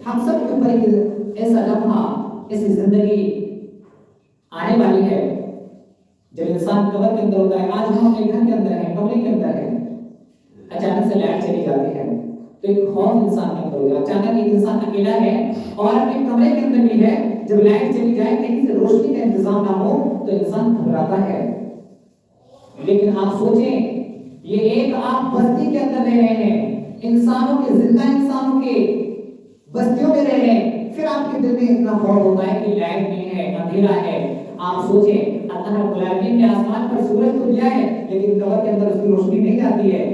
ہم سب کے اوپر ایسا لمحہ ایسی زندگی آنے والی ہے جب انسان قبر کے اندر ہوتا ہے. آج ہم اپنے گھر کے اندر ہیں, کمرے کے اندر ہیں, اچانک سے لائٹ چلی جاتی ہے تو ایک خوف انسان کے اندر ہوگا. اچانک ایک انسان اکیلا ہے اور اپنے کمرے کے اندر بھی ہے, جب لائٹ چلی جائے کہیں سے روشنی کا انتظام نہ ہو تو انسان گھبراتا ہے. لیکن آپ سوچیں, یہ ایک آپ بستی کے اندر رہ رہے ہیں, انسانوں کے, زندہ انسانوں کے بستیوں میں رہ رہے ہیں, پھر آپ کے دل میں اتنا خوف ہوتا ہے کہ لائٹ نہیں ہے, اندھیرا ہے. آپ سوچیں, اللہ رب العالمین نے آسمان پر سورج تو دیا ہے لیکن قبر کے اندر اس کی روشنی نہیں جاتی ہے.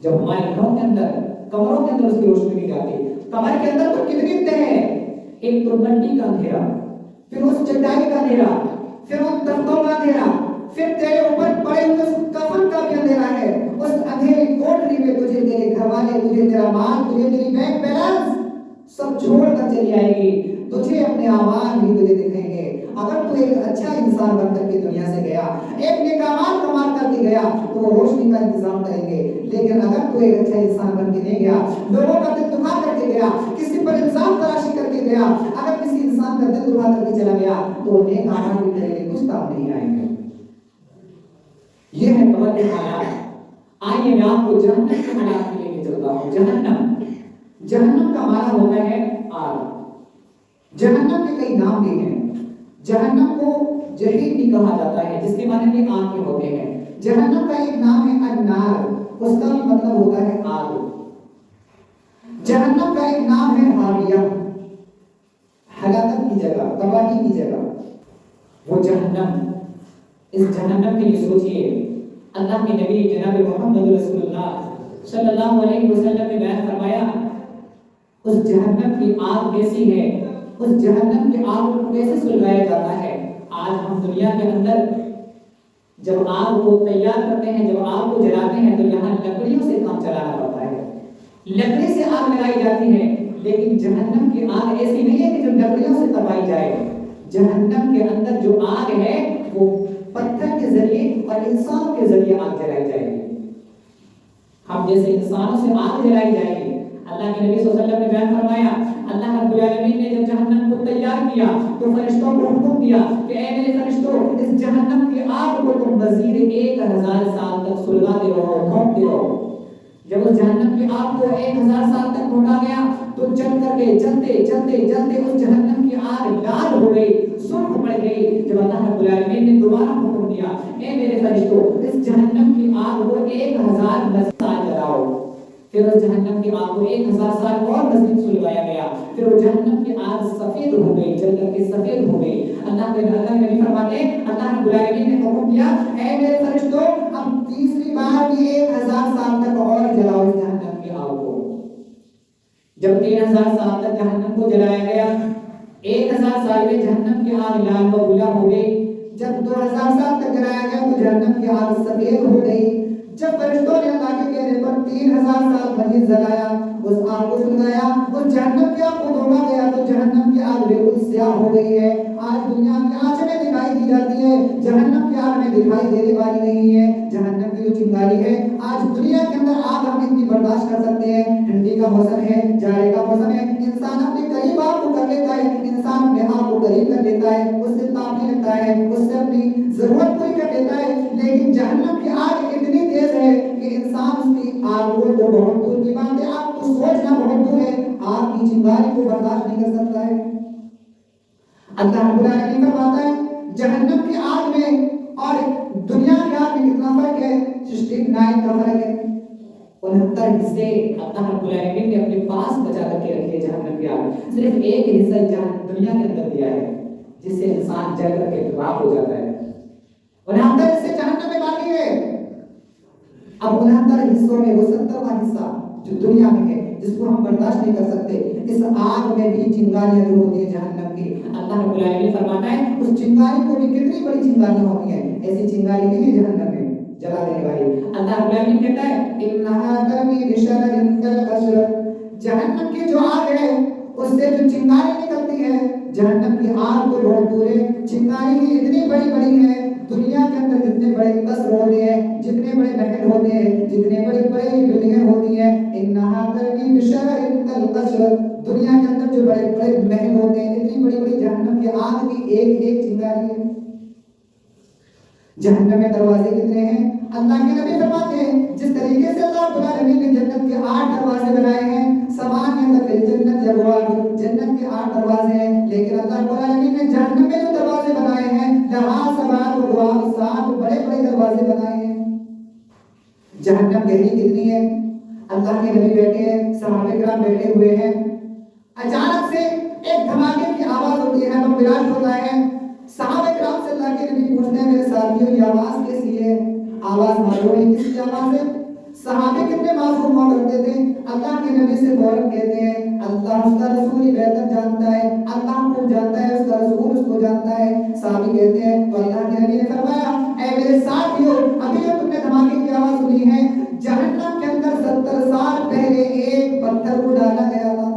جب ہمارے گھروں کے اندر, کمروں کے اندر اس کی روشنی نہیں جاتی, قبر کے اندر تو کتنی تہ ہے, ایک تو مٹی کا اندھیرا, پھر اس چٹائی کا اندھیرا, پھر ان تختوں کا اندھیرا, پھر تیرے اوپر پڑے ہوئے اس کفن کا بھی اندھیرا ہے. اس اندھیری کوٹری میں تجھے تیرے گھر والے, تجھے تیرا مال, تجھے تیری بینک بیلنس سب چھوڑ کر چلی آئے گی. تجھے اپنے اعمال بھی تجھے دکھیں گے. اگر تو ایک اچھا انسان بن کر کے دنیا سے گیا, ایک نیک اعمال کما کر کے گیا تو وہ روشنی کا انتظام کریں گے. لیکن اگر تو ایک اچھا انسان بن کے نہیں گیا, لوگوں کا دل دکھا کر کے گیا, کسی پر الزام تراشی کر کے گیا, اگر کسی انسان کا دل دکھا کر کے چلا گیا تو نیک اعمال بھی تیرے لیے کچھ کام نہیں آئیں گے. یہ ہے قبر کے حالات. آئیے میں آپ کو جہنم کے حالات لے کے چلتا ہوں. جہنم کا معنی ہوتا ہے آگ. جہنم کے کئی نام بھی ہیں. جہنم کو جہنم بھی کہا جاتا ہے جس کے معنی بھی آگ کے ہوتے ہیں. جہنم کا ایک نام ہے النار, اس کا بھی مطلب ہوتا ہے آگ. جہنم کا ایک نام ہے حاویہ, ہلاکت کی جگہ, تباہی کی جگہ. وہ جہنم, اس جہنم کے لیے سوچئے, اللہ کے نبی جناب محمد رسول اللہ صلی اللہ علیہ وسلم نے بیان فرمایا اس جہنم کی آگ کیسی ہے, اس جہنم کی آگ کو کیسے سلگایا جاتا ہے. آج ہم دنیا کے اندر جب آگ کو تیار کرتے ہیں, جب آگ کو جلاتے ہیں تو یہاں لکڑیوں سے کام چلانا پڑتا ہے, لکڑی سے آگ لگائی جاتی ہے. لیکن جہنم کی آگ ایسی نہیں ہے کہ جو لکڑیوں سے تپائی جائے. جہنم کے اندر جو آگ ہے وہ پتھر کے ذریعے اور انسانوں کے ذریعے آگ جلائی جائے گی. ہم جیسے انسانوں سے آگ جلائی جائے گی. اللہ کے نبی صلی اللہ علیہ وسلم نے بیان فرمایا, اللہ رب العالمین نے جب جہنم کو تیار کیا تو فرشتوں کو حکم دیا کہ اے میرے فرشتوں, اس جہنم کی آگ کو تم مزید 1000 سال تک سلگاتے رہو, بھونکتے رہو. جب اس جہنم کی آگ کو 1000 سال تک بھونکا گیا تو چل کر کے چلتے چلتے چلتے اس جہنم کی آگ لال ہو گئی, سرخ پڑ گئی. جب اللہ رب العالمین نے دوبارہ حکم دیا, اے میرے فرشتوں, اس جہنم کی آگ کو 1000 سال جلاؤ. پھر اس جہنم کی آگ کو 1000 سال اور مزید سلگایا گیا. پھر وہ جہنم کی آگ سفید ہو گئی, جل کر کے سفید ہو گئی. اللہ کے نبی فرماتے ہیں, اللہ رب العالمین نے حکم دیا, اے میرے فرشتوں, اب تیسری بار بھی 1000 سال تک اور جلاؤ اس جہنم کی آگ کو. جب 3000 سال تک جہنم کو جلایا گیا, 1000 سال میں جہنم کی آگ لال و گلا ہو گئی. جب 2000 سال تک جلایا گیا تو جہنم کی آگ سفید ہو گئی. جب فرشتوں نے اللہ کے کہنے پر 3000 سال مزید جلایا, اس آگ کو سلگایا, اس جہنم کی آگ کو دھوکا گیا تو جہنم کی آگ بالکل سیاہ ہو گئی ہے. آج دنیا کی آنچ میں دکھائی دی جاتی ہے, جہنم کی آگ میں دکھائی دینے والی نہیں ہے. جہنم کی جو چنگاری ہے, آج دنیا کے اندر آگ ہم اتنی برداشت کر سکتے ہیں. ٹھنڈی کا موسم ہے, جاڑے کا موسم ہے, انسان اپنے قریب آگ کو کر لیتا ہے, انسان اپنے آگ کو قریب کر لیتا ہے, اس سے تاپنے لگتا ہے, اس سے اپنی ضرورت پوری کر لیتا ہے. لیکن جہنم کی آگ اتنی تیز ہے کہ انسان اس کی آگ کو تو بہت دور کی بات ہے, آپ کو سوچنا بہت دور ہے, آگ کی چنگاری کو برداشت نہیں کر سکتا ہے. اللہ رب العالمین فرماتا ہے جہنم کی آگ میں اور دنیا کی آگ میں کتنا فرق ہے, 69 کا فرق ہے. 69 حصے اللہ رب العالمین نے اپنے پاس بچا کر کے رکھے. جہنم کی آگ صرف ایک حصہ دنیا کے اندر دیا ہے جس سے انسان جل کر کے راکھ ہو جاتا ہے. 69 حصے جہنم میں باقی ہے. اب 69 حصوں میں وہ 70واں حصہ جو دنیا میں ہے جس کو ہم برداشت نہیں کر سکتے. اس آگ میں بھی چنگاریاں جو ہوتی ہیں جہنم کی, اللہ رب العالمین فرماتا ہے اس چنگاری کو بھی کتنی بڑی چنگاریاں ہوتی ہیں, ایسی چنگاری نہیں ہے جہنم میں جلا دینے والی. اللہ رب العالمین کہتا ہے انھا ترمی بشرر کالقصر, جہنم کی جو آگ ہے اس سے جو چنگاری نکلتی ہے, جہنم کی آگ کو بہت دور ہے. چنگاری ہی اتنی بڑی بڑی ہے, دنیا کے اندر جتنے بڑے قصر ہوتے ہیں, جتنے بڑے محل ہوتے ہیں, جتنے بڑے بڑے بلڈنگیں ہوتی ہیں, انھا ترمی بشرر القصر، دنیا کے اندر جو بڑے بڑے محل ہوتے ہیں، اتنی بڑی بڑی جہنم کی آگ کی ایک ایک چنگاری ہے۔ جہنم میں دروازے کتنے ہیں؟ اللہ کے نبی فرماتے ہیں جس طریقے سے اللہ رب العالمین نے جنت کے 8 دروازے بنائے ہیں، سمانیہ فی الجنت ابواب، جنت کے 8 دروازے ہیں، لیکن اللہ رب العالمین نے جہنم میں جو دروازے بنائے ہیں لہا 7 ابواب، 7 بڑے بڑے دروازے بنائے ہیں۔ جہنم گہری کتنی ہے؟ اللہ کے نبی بیٹھے ہیں، صحابہ کرام بیٹھے ہوئے ہیں، اچانک سے ایک دھماکے کی آواز ہوتی ہے، بم بلاسٹ ہوتا ہے۔ صحابہ کرام سے اللہ کے نبی پوچھتے ہیں میرے ساتھیوں یہ آواز کیسی ہے؟ آواز معلوم ہے کس کی آواز ہے؟ صحابہ کتنے معصوم ہوا کرتے تھے، اللہ کے نبی سے فوراً کہتے ہیں اللہ اس کا رسول ہی بہتر جانتا ہے، اللہ کو جانتا ہے، اس کا رسول اس کو جانتا ہے۔ صحابہ کہتے ہیں تو اللہ کے نبی نے فرمایا اے میرے ساتھیوں، ابھی جو تم نے دھماکے کی آواز سنی ہے، جہنم کے اندر 70 سال پہلے ایک پتھر کو ڈالا گیا تھا۔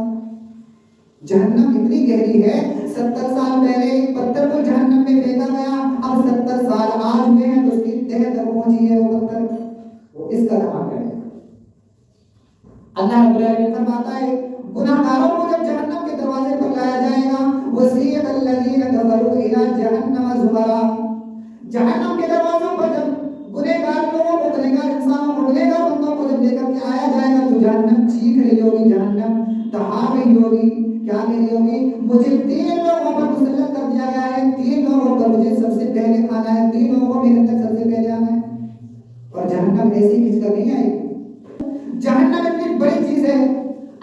جہنم اتنی گہری ہے، 70 سال پہلے ایک پتھر کو جہنم میں پھینکا گیا، اب 70 سال آج ہوئے ہیں تو اس کی تہہ تک پہنچی ہے وہ پتھر، وہ اس کا دھماکہ ہے۔ اللہ رب العالمین فرماتا ہے گناہگاروں کو جب جہنم کے دروازے پر لایا جائے گا، وسیق الذین کفروا الی جہنم زمرا، جہنم کے دروازوں پر جب گنہگار لوگوں کو، گنہگار انسانوں کو، گنہگار بندوں کو جب لے کر کے آیا جائے گا تو جہنم چیخ رہی ہوگی، جہنم دہا رہی ہوگی، کیا کہہ رہی ہوگی؟ مجھے 3 لوگوں پر مسلط کر دیا گیا ہے، 3 لوگوں پر مجھے سب سے پہلے کھانا ہے، 3 لوگوں کو میرے اندر سب سے پہلے آنا ہے۔ اور جہنم ایسی کھینچ کر نہیں آئی۔ جہنم اتنی بڑی چیز ہے،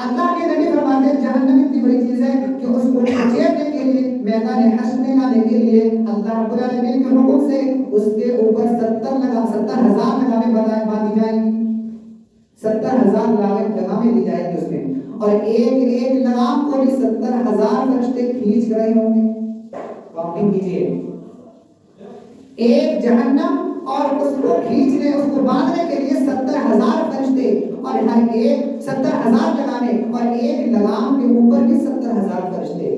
اللہ کے نبی فرماتے ہیں جہنم اتنی بڑی چیز ہے کہ اس کو کھینچنے کے لیے، میدان حشر میں لانے کے لیے اللہ رب العالمین کے حکم سے اس کے اوپر 70,000 لگامیں باندھی جائیں گی، 70,000 لگامیں دی جائیں گی اس میں، اور ایک ایک لگام کو بھی 70,000 فرشتے کھینچ رہے ہوں گے۔ کاؤنٹنگ کیجیے، ایک جہنم اور اس کو کھینچنے، اس کو باندھنے کے لیے 70,000 فرشتے، اور ہر ایک 70,000 لگانے، اور ایک لگام کے اوپر بھی 70,000 فرشتے،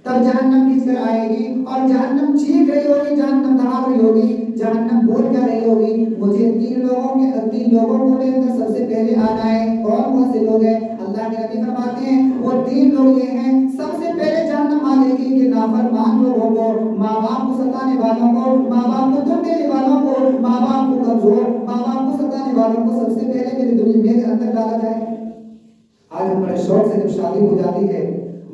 تب جہنم کھینچ کر آئے گی، اور جہنم چیخ رہی ہوگی، جہنم دہا رہی ہوگی، جہنم بول کر رہی ہوگی مجھے 3 لوگوں کو میرے اندر سب سے پہلے آنا ہے۔ کون سے لوگ ہیں؟ اللہ کے نبی فرماتے ہیں وہ 3 لوگ یہ ہیں، سب سے پہلے جہنم آنے کی کہ نافرمان لوگوں کو، ماں باپ کو ستانے والوں کو، ماں باپ کو دکھ دینے والوں کو، ماں باپ کو کمزور، ماں باپ کو ستانے والوں کو سب سے پہلے میری دنیا کے اندر ڈالا جائے۔ آج ہم بڑے شوق سے جب شادی ہو جاتی ہے،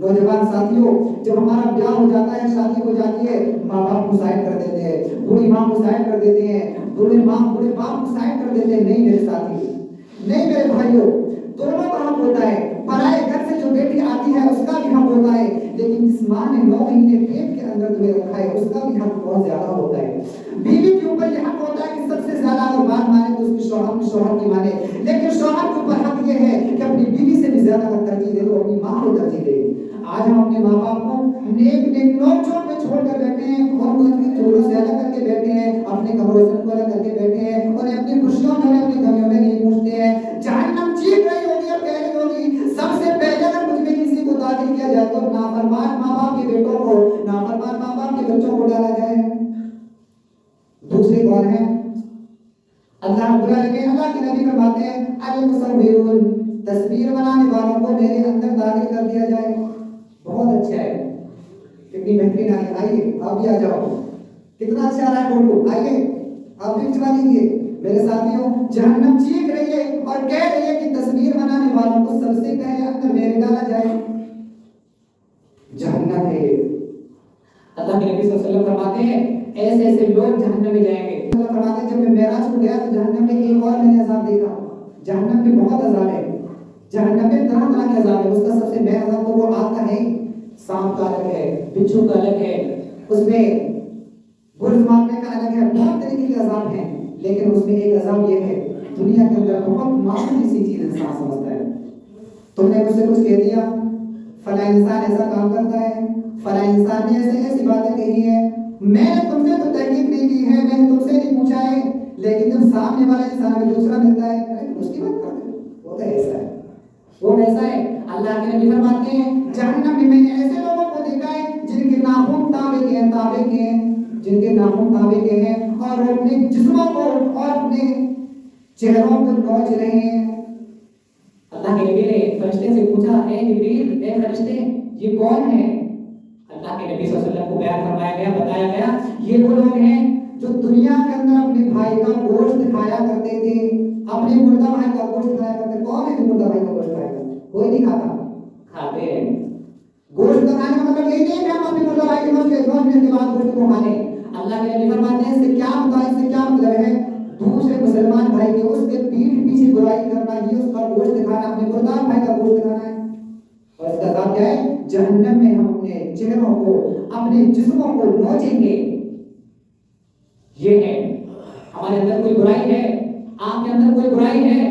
نوجوان ساتھیوں، جب ہمارا بیاہ ہو جاتا ہے، شادی ہو جاتی ہے، ماں باپ کو سائڈ کر دیتے ہیں، بوڑھی ماں کو سائڈ کر دیتے ہیں، بوڑھے باپ کو سائڈ کر دیتے ہیں۔ نہیں میرے ساتھی، نہیں میرے بھائیوں، دونوں کا حق ہوتا ہے۔ پرائے گھر سے جو بیٹی آتی ہے اس کا بھی حق ہوتا ہے، لیکن جس ماں نے 9 مہینے پیٹ کے اندر تمہیں رکھا ہے اس کا بھی حق بہت زیادہ ہوتا ہے۔ بیوی کے اوپر یہ حق ہوتا ہے کہ سب سے زیادہ اگر بات مانے تو اس کی شوہر کی مانے، لیکن شوہر کے اوپر حق یہ ہے کہ اپنی بیوی سے بھی زیادہ اگر ترجیح دے تو اپنی ماں کو ترجیح دے۔ آج ہم اپنے ماں باپ کو نیک نوک جھوک میں چھوڑ کر بیٹھے ہیں، اور ان کی چولوں سے الگ کر کے بیٹھے ہیں، اپنے کمروں سے الگ کر کے بیٹھے ہیں، اور اپنی خوشیوں میں اپنی غمیوں میں نہیں پوچھتے ہیں۔ جہنم چیخ رہی ہوگی اور کہہ رہی ہوگی سب سے پہلے اگر مجھ میں کسی کو داخل کیا جائے تو نافرمان ماں باپ کے بیٹوں کو، نافرمان ماں باپ کے بچوں کو ڈالا جائے۔ دوسری کون ہے؟ اللہ رب العالمین، اللہ کے نبی فرماتے ہیں المصورون، تصویر بنانے والوں کو میرے اندر داخل کر دیا جائے۔ بہت اچھا ہے، کتنی بہترین آئی، آئیے آپ بھی آ جاؤ، کتنا اچھا آ رہا ہے فوٹو، آئیے آپ بھی کھچوا لیجیے۔ میرے ساتھیوں، جہنم چیخ رہی ہے اور کہہ رہی ہے کہ تصویر بنانے والوں کو سب سے پہلے اندر میرے ڈالا جائے۔ جہنم ہے یہ۔ اللہ کے نبی صلی اللہ علیہ وسلم فرماتے ہیں ایسے ایسے لوگ جہنم میں جائیں گے۔ اللہ فرماتے ہیں جب میں معراج کو گیا تو جہنم میں ایک اور میں نے عذاب دیکھا۔ جہنم میں بہت عذاب ہے، جہنم میں طرح طرح کے عذاب ہے۔ اس کا سب سے بڑا عذاب تو وہ آگ کا ہے، سانپ کا الگ ہے، بچھو کا الگ ہے، اس میں گرز مارنے کا الگ ہے، بہت طریقے کے عذاب ہیں، لیکن اس میں ایک عذاب یہ ہے دنیا کے اندر بہت معمولی سی چیز انسان سمجھتا ہے۔ تم نے مجھ سے کچھ کہہ دیا، فلاں انسان ایسا کام کرتا ہے، فلاں انسان نے ایسی باتیں کہی ہیں، میں نے تم سے تو تحقیق نہیں کی ہے، میں نے تم سے نہیں پوچھا ہے، لیکن جب سامنے والا انسان میں دوسرا ملتا ہے اس کی بات کرتے وہ تو ایسا ہے، وہ ویسا ہے۔ اللہ کے نبی فرماتے ہیں جہنم میں نے ایسے لوگوں کو دیکھا ہے جن کے ناخن تانبے کے ہیں، جن کے ناخن تانبے کے ہیں، اور وہ اپنے جسموں کو اور اپنے چہروں کو نوچ رہے ہیں۔ اللہ اللہ کے نبی نے فرشتے سے پوچھا اے جبریل اے فرشتے یہ کون ہے؟ اللہ کے نبی صلی اللہ علیہ وسلم کو بیان فرمایا گیا بتایا گیا یہ وہ لوگ ہیں جو دنیا کے اندر اپنے بھائی کا گوشت کھایا کرتے تھے، اپنے مردہ بھائی کا گوشت کھایا کرتے. کون ہے جو مردہ بھائی کا گوشت کھائے گا؟ کوئی نہیں کھاتا. کھاتے ہیں. گوشت کھانے کا مطلب یہ نہیں ہے کہ ہم اپنے مردہ بھائی کے گوشت کے بعد گوشت کو کھا لیں. اللہ کے نبی فرماتے ہیں اس سے کیا مطلب ہے؟ دوسرے مسلمان بھائی کے اس کے پیٹھ پیچھے برائی کرنا، یہ اس کا گوشت کھانا، اپنے مردہ بھائی کا گوشت کھانا ہے. اور اس کا عذاب کیا ہے؟ جہنم میں ہم اپنے چہروں کو اپنے جسموں کو نوچیں گے. یہ ہے ہمارے اندر کوئی برائی ہے، آپ کے اندر کوئی برائی ہے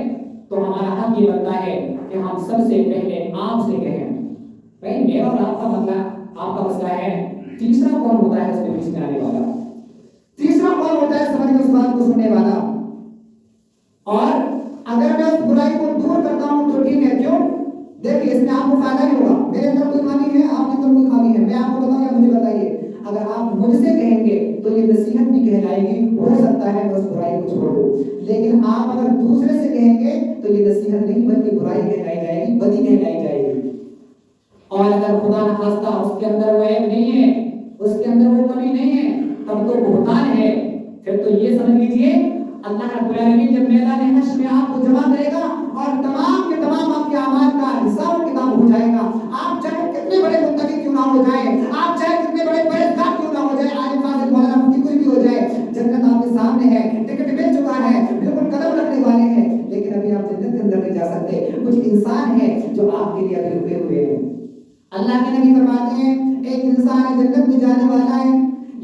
تو ہمارا حق یہ بنتا ہے کہ ہم سب سے پہلے آپ سے کہیں بھائی میرا اور آپ کا مسئلہ ہے. تیسرا کون ہوتا ہے اس کے بیچ میں آنے والا؟ تیسرا کون ہوتا ہے سمجھ میں اس بات کو سننے والا؟ اور اگر میں اس برائی کو دور کرتا ہوں تو ٹھیک ہے. کیوں؟ دیکھیے اس میں آپ کو فائدہ نہیں ہوگا. میرے اندر کوئی خامی ہے، آپ کے اندر کوئی خامی ہے، میں آپ کو بتاؤں یا مجھے بتائیے. اگر آپ مجھ سے کہیں گے تو یہ نصیحت بھی کہلائے گی، ہو سکتا ہے میں اس برائی کو چھوڑ دوں. لیکن آپ اگر دوسرے سے کہیں گے تو یہ نصیحت نہیں بلکہ برائی کہلائی جائے گی، بدی کہلائی جائے گی. اور اگر خدا نخواستہ اس کے اندر وہ عیب نہیں ہے، اس کے اندر وہ کمی نہیں ہے، تب تو بہتان ہے. پھر تو یہ سمجھ لیجئے اللہ رب العالمین جب میدان حشر میں آپ کو جمع کرے گا اور تمام کے تمام آپ کے اعمال کا حساب کتاب ہو جائے گا. آپ چاہے کتنے بڑے متقی کیوں نہ ہو جائیں، آپ چاہے کتنے بڑے پرہیزگار کیوں نہ ہو جائیں، عالم فاضل مولانا مفتی کوئی بھی ہو جائے، جنت آپ کے سامنے ہے، ٹکٹ مل چکا ہے، بالکل قدم رکھنے والے ہیں، لیکن ابھی آپ جنت کے اندر نہیں جا سکتے. کچھ انسان ہیں جو آپ کے لیے ابھی رکے ہوئے ہیں. اللہ کے نبی فرماتے ہیں ایک انسان ہے جنت میں جانے والا ہے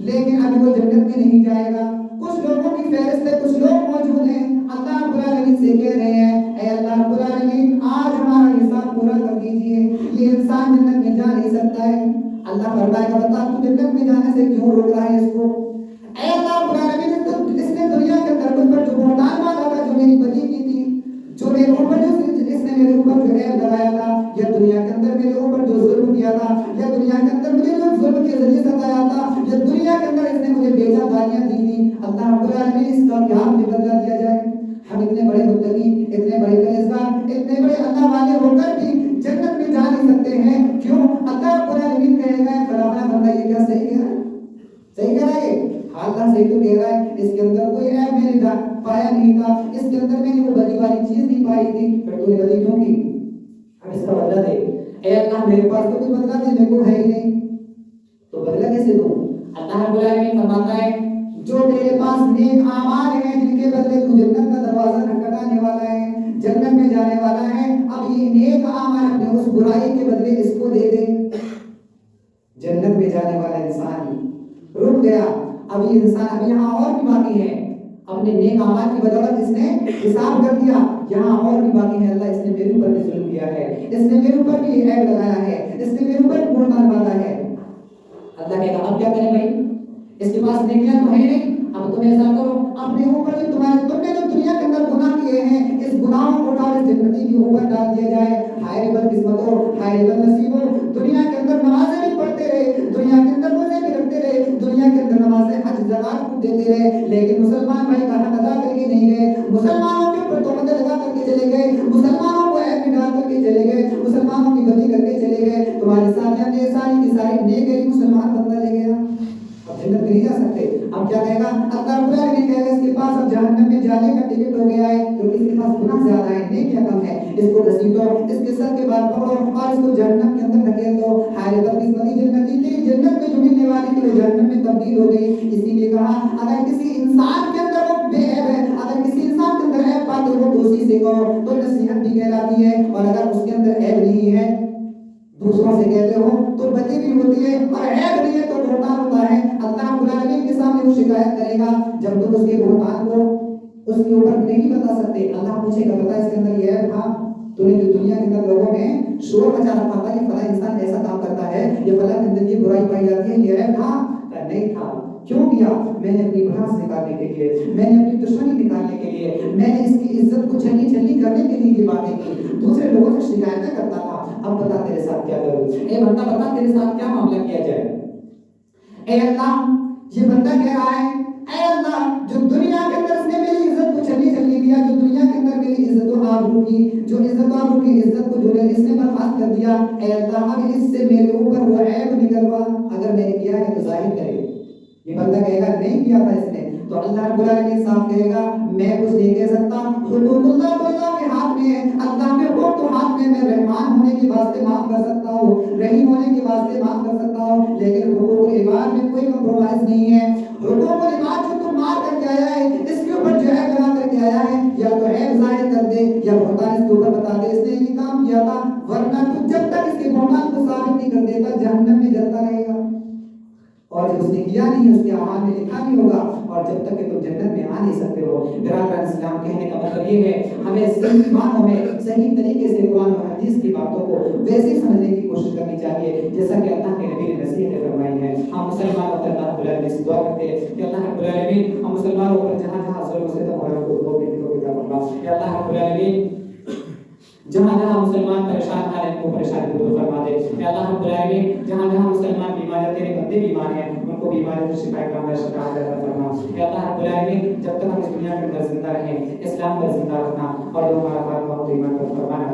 لیکن ابھی وہ جنت میں نہیں جائے گا. کچھ لوگوں کی فہرست ہے، کچھ لوگ موجود ہیں اللہ رب العالمین سے کہہ رہے ہیں اے اللہ رب العالمین آج ہمارا حساب پورا کر دیجئے، یہ انسان جنت میں جا نہیں سکتا ہے. اللہ فرمائے گا بتا تو جنت میں جانے سے کیوں روک رہا ہے اس کو؟ اے اللہ رب العالمین اس نے دنیا کے اندر مجھ پر جو بہتان باندھا تھا، جو میری بدی کی تھی، جو میرے اوپر جو اس نے میرے اوپر جو عیب لگایا تھا، یا دنیا کے اندر میرے اوپر جو ظلم کیا تھا، یا دنیا کے اندر مجھے جو ظلم کے ذریعے ستایا تھا، یا دنیا کے اندر اس نے مجھے بیجا گالیاں دی تھی، اللہ رب العالمین اس کا کیا مجھے بدلہ دیا جائے؟ ہم اتنے بڑے متقی، اتنے بڑے پرہیزگار، اتنے بڑے اللہ والے ہو کر بھی جنت میں جا نہیں سکتے ہیں. کیوں؟ اللہ رب العالمین کہے گا فلانا بندہ یہ کیا صحیح کہہ رہا ہے؟ صحیح کہہ رہا ہے؟ اللہ صحیح تو کہہ رہا ہے، اس کے اندر کوئی عیب میں نے پایا نہیں تھا، اس کے اندر میں نے وہ بدی والی چیز نہیں پائی تھی، پھر تو نے بدی کیوں کی؟ اب اس کا بدلہ دے. اے اللہ میرے پاس تو کوئی بدلہ دے، میرے کو ہے ہی نہیں، تو بدلہ کیسے دوں؟ اللہ رب العالمین فرماتا ہے جو تیرے پاس نیک اعمال ہیں جن کے بدلے تو جنت کا دروازہ کھٹکھٹانے والا ہے، جنت میں جانے والا ہے، اب یہ نیک اعمال اپنے اس برائی کے بدلے اس کو دے دے. جنت میں جانے والا انسان رک گیا. اب یہ انسان اب یہاں اور بھی باقی ہے، اپنے نیک اعمال کی بدولت اس نے حساب کر دیا، یہاں اور بھی باقی ہے. اللہ اس نے میرے اوپر بھی ظلم کیا ہے، اس نے میرے اوپر بھی عیب لگایا ہے، اس نے میرے اوپر بھی بہتان باندھا ہے. اللہ کہے گا اب کیا کریں بھائی، اس کے پاس نیکیاں تو ہے نہیں، اب تم ایسا کرو اپنے اوپر جو تم نے جو دنیا کے اندر گناہ کیے ہیں اس گناہوں کو اٹھا اس جنتی کے اوپر ڈال دیا جائے. ہائے بدقسمتوں، ہائے بدنصیبوں، دنیا کے اندر نمازیں بھی پڑھتے رہے، دنیا کے اندر روزے بھی رکھتے رہے، دنیا کے اندر نمازیں حج زکات کو دیتے رہے، لیکن مسلمان بھائی کا حق ادا کر کے نہیں گئے، مسلمانوں کے اوپر تہمتیں لگا کر کے چلے گئے، مسلمانوں کو عیب میں ڈال کر کے چلے گئے، مسلمانوں کی بدی کر کے چلے گئے. تمہاری ساری ساری کی ساری نیک مسلمان بندہ لے گیا، اب جنت میں نہیں جا سکتے. اب کیا کہے گا؟ اللہ رب العالمین کہے گا اس کے پاس اب جہنم میں جانے کا ٹکٹ ہو گیا ہے، کیونکہ اس کے پاس گناہ زیادہ ہے، نیکیاں کم ہے. اس کو گھسیٹو، اس کے سر کے بال پکڑو اور اس کو جہنم کے اندر دھکیل دو. ہائے بدقسمتی جنتی تھی، جنت میں جو ملنے والی تھی وہ جہنم میں تبدیل ہو گئی. اسی لیے کہا اگر کسی انسان کے اندر وہ بے عیب ہے، اگر کسی انسان کے اندر عیب پاتے ہو تو اسی سے کہو تو نصیحت بھی کہلاتی ہے، اور اگر اس کے اندر عیب نہیں ہے دوسروں سے کہتے ہو تو بدی بھی ہوتی ہے، اور عیب نہیں ہے تو بہتان ہوتا ہے. اللہ رب العالمین کے سامنے وہ شکایت کرے گا جب تم اس کے بہتان کو اس کے اوپر نہیں بتا سکتے. اللہ پوچھے گا بتا اس کے اندر یہ عیب تھا، تو نے جو دنیا کے اندر لوگوں میں شور مچا رکھا تھا یہ فلاں انسان ایسا کام کرتا ہے، یہ فلاں کے اندر یہ برائی پائی جاتی ہے، یہ عیب تھا؟ نہیں تھا. کیوں کیا؟ میں نے اپنی بھڑاس نکالنے کے لیے، میں نے اپنی دشمنی نکالنے کے لیے، میں نے اس کی عزت کو چھلنی چھلنی کرنے کے لیے یہ باتیں کی، دوسرے لوگوں سے شکایتیں کرتا تھا. اب بتا تیرے ساتھ کیا کروں؟ اے بندہ بتا تیرے ساتھ کیا معاملہ کیا جائے؟ اے اللہ یہ بندہ کہہ رہا ہے اے اللہ جو دنیا کے اندر اس نے میری عزت کو چھلنی چھلنی کیا، جو دنیا کے اندر میری میری عزت و آبرو کی، جو عزت و آبرو کی عزت کو جو ہے اس نے برباد کر دیا، اے اللہ اب اس سے میرے اوپر وہ عیب نکلوا، اگر میں نے کیا ہے تو ظاہر کرے۔ یہ بندہ کہے گا نہیں کیا تھا اس نے، تو اللہ رب العالمین صاحب کہے گا میں کچھ نہیں کہہ سکتا، حقوق اللہ تو اللہ کے ہاتھ میں ہے، اللہ کے حقوق تو ہاتھ میں رحمان ہونے کے واسطے معاف کر سکتا ہوں، رحیم ہونے کے واسطے معاف کر سکتا ہوں، لیکن حقوق العباد میں کوئی کمپرومائز نہیں ہے۔ حقوق العباد جو تو مار کر کے آیا ہے، اس کے اوپر جو ہے بنا کر کے آیا ہے، یا تو عیب ظاہر کر دے یا بہتان اس کے اوپر بتا دے اس نے یہ کام کیا تھا، ورنہ تو جب تک اس کے بہتان کو ثابت نہیں کر دیتا جہنم میں جلتا رہے گا، اور جب اس نے کیا نہیں اس کے اعمال میں لکھا نہیں ہوگا، اور جب تک کہ تم جنت میں آ نہیں سکتے ہو۔ برادران اسلام کہنے کا مطلب یہ ہے ہمیں صحیح معنوں میں صحیح طریقے سے قرآن و حدیث کی باتوں کو ویسے سمجھنے کی کوشش کرنی چاہیے جیسا کہ اللہ کے نبی نے نصیحتیں فرمائی ہیں۔ ہم مسلمانوں پر اللہ رب العالمین سے دعا کرتے ہیں کہ اللہ رب العالمین ہم مسلمانوں پر جہاں جہاں ظلم و ستم ہو رہا ہے اس کو بھی فرما، یا اللہ رب العالمین جہاں جہاں مسلمان پریشان ہیں ان کو پریشانی کو دور فرما دے، یا اللہ رب العالمین جہاں جہاں مسلمان بیمار ہیں تیرے بندے بیمار ہیں ان کو بیماری سے شفا کاملہ شفا عطا فرما، یا اللہ رب العالمین جب تک ہم اس دنیا کے اندر زندہ رہیں اسلام پر زندہ رکھنا اور جو ہمارا خاتمہ ہو ایمان پر فرمانا۔